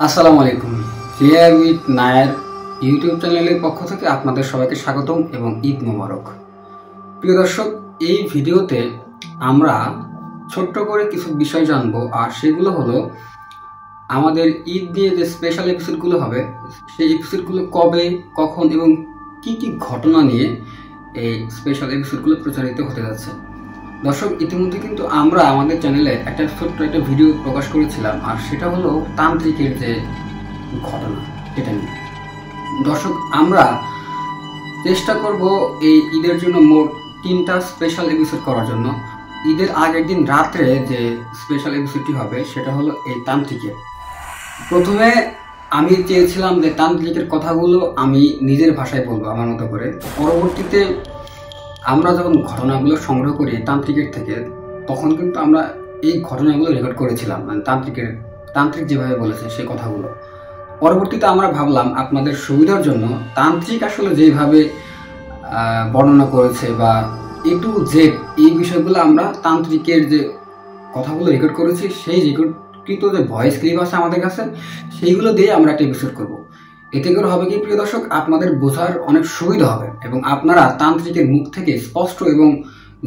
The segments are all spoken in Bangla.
আসসালামু আলাইকুম। ক্লিয়ার উইথ নায়ার ইউটিউব চ্যানেলের পক্ষ থেকে আপনাদের সবাইকে স্বাগতম এবং ঈদ মোবারক। প্রিয় দর্শক, এই ভিডিওতে আমরা ছোট্ট করে কিছু বিষয় জানবো, আর সেগুলো হলো আমাদের ঈদ নিয়ে যে স্পেশাল এপিসোডগুলো হবে সেই এপিসোডগুলো কবে, কখন এবং কি কি ঘটনা নিয়ে এই স্পেশাল এপিসোডগুলো প্রচারিত হতে যাচ্ছে। দর্শক, ইতিমধ্যে কিন্তু আমরা আমাদের চ্যানেলে একটা ছোট্ট একটা ভিডিও প্রকাশ করেছিলাম, আর সেটা হলো তান্ত্রিকের যে ঘটনা এটা নিয়ে। দর্শক, আমরা চেষ্টা করব এই ঈদের জন্য মোট 3টা স্পেশাল এপিসোড করার জন্য। ঈদের আগের দিন রাত্রে যে স্পেশাল এপিসোডটি হবে সেটা হলো এই তান্ত্রিকের। প্রথমে আমি চেয়েছিলাম যে তান্ত্রিকের কথাগুলো আমি নিজের ভাষায় বলবো আমার মতো করে। পরবর্তীতে আমরা যখন ঘটনাগুলো সংগ্রহ করি তান্ত্রিকের থেকে, তখন কিন্তু আমরা এই ঘটনাগুলো রেকর্ড করেছিলাম, মানে তান্ত্রিক যেভাবে বলেছে সেই কথাগুলো। পরবর্তীতে আমরা ভাবলাম আপনাদের সুবিধার জন্য তান্ত্রিক আসলে যেভাবে বর্ণনা করেছে বা এ টু জেড এই বিষয়গুলো আমরা তান্ত্রিকের যে কথাগুলো রেকর্ড করেছি সেই রেকর্ডকৃত যে ভয়েস ক্লিপ আছে আমাদের কাছে সেইগুলো দিয়ে আমরা একটা এপিসোড করবো। এতে করে হবে কি প্রিয় দর্শক, আপনাদের বোঝার অনেক সুবিধা হবে এবং আপনারা তান্ত্রিকের মুখ থেকে স্পষ্ট এবং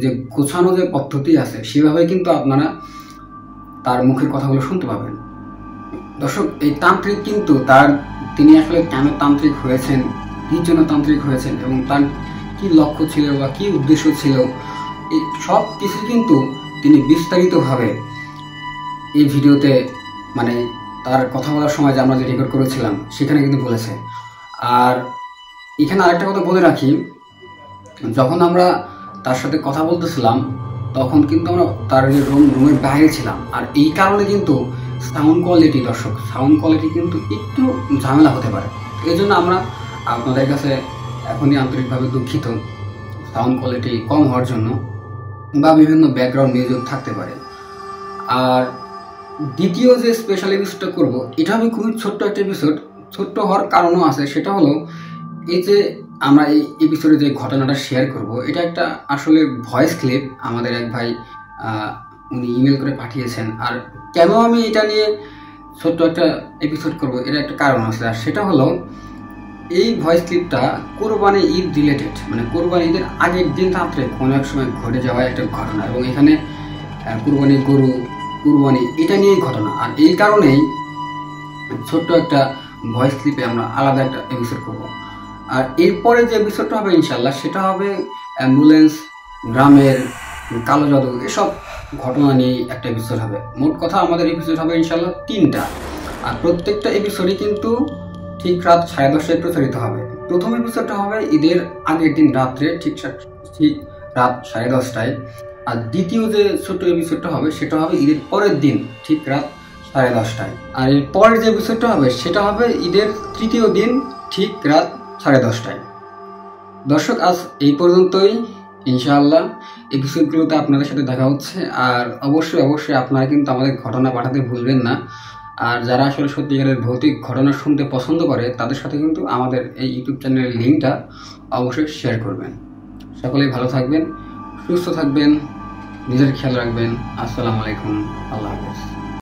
যে গোছানো যে পদ্ধতি আছে সেভাবে কিন্তু আপনারা তার মুখের কথাগুলো শুনতে পাবেন। দর্শক, এই তান্ত্রিক কিন্তু তিনি আসলে কেন তান্ত্রিক হয়েছেন, কি জন্য তান্ত্রিক হয়েছেন এবং তার কি লক্ষ্য ছিল বা কি উদ্দেশ্য ছিল, এই সব কিছু কিন্তু তিনি বিস্তারিতভাবে এই ভিডিওতে, মানে তার কথা বলার সময় যে আমরা যে রেকর্ড করেছিলাম সেখানে কিন্তু বলেছে। আর এখানে আরেকটা কথা বলে রাখি, যখন আমরা তার সাথে কথা বলতেছিলাম তখন কিন্তু আমরা তার রুমের বাইরে ছিলাম, আর এই কারণে কিন্তু সাউন্ড কোয়ালিটি কিন্তু একটু ঝামেলা হতে পারে। এই জন্য আমরা আপনাদের কাছে এখনই আন্তরিকভাবে দুঃখিত সাউন্ড কোয়ালিটি কম হওয়ার জন্য, বা বিভিন্ন ব্যাকগ্রাউন্ড মিউজিক থাকতে পারে। আর দ্বিতীয় যে স্পেশাল এপিসোডটা করবো এটা হবে খুবই ছোট্ট একটা এপিসোড। ছোট্ট হওয়ার কারণও আছে, সেটা হলো এই যে আমরা এই এপিসোডে যে ঘটনাটা শেয়ার করব এটা একটা আসলে ভয়েস ক্লিপ আমাদের এক ভাই উনি ইমেল করে পাঠিয়েছেন। আর কেন আমি এটা নিয়ে ছোট্ট একটা এপিসোড করব এটা একটা কারণ আছে, আর সেটা হলো এই ভয়েস ক্লিপটা কোরবানি ঈদ রিলেটেড, মানে কোরবানি ঈদের আগের দিন রাত্রে কোনো এক সময় ঘটে যাওয়া একটা ঘটনা, এবং এখানে কুরবানি এটা নিয়েই ঘটনা। আর এই কারণেই ছোট্ট একটা ভয়েস ক্লিপে আমরা আলাদা একটা এপিসোড করব। আর এরপরে যে এপিসোডটা হবে ইনশাল্লাহ সেটা হবে অ্যাম্বুলেন্স, গ্রামের কালো জাদু, এসব ঘটনা নিয়ে একটা এপিসোড হবে। মোট কথা আমাদের এপিসোড হবে ইনশাল্লাহ 3টা, আর প্রত্যেকটা এপিসোডই কিন্তু ঠিক রাত 10:30টায় প্রচারিত হবে। প্রথম এপিসোডটা হবে ঈদের আগের দিন রাত্রে ঠিক রাত 10:30টায়, আর দ্বিতীয় যে ছোট্ট এপিসোডটা হবে সেটা হবে ঈদের পরের দিন ঠিক রাত 10:30টায়, আর এর পরের যে এপিসোডটা হবে সেটা হবে ঈদের তৃতীয় দিন ঠিক রাত 10:30টায়। দর্শক, আজ এই পর্যন্তই। ইনশাআল্লাহ এপিসোডগুলোতে আপনাদের সাথে দেখা হচ্ছে। আর অবশ্যই আপনারা কিন্তু আমাদের ঘটনা পাঠাতে ভুলবেন না। আর যারা আসলে সত্যিকারের ভৌতিক ঘটনা শুনতে পছন্দ করে তাদের সাথে কিন্তু আমাদের এই ইউটিউব চ্যানেলের লিঙ্কটা অবশ্যই শেয়ার করবেন। সকলেই ভালো থাকবেন, সুস্থ থাকবেন, নিজের খেয়াল রাখবেন। আসসালামু আলাইকুম, আল্লাহ হাফেজ।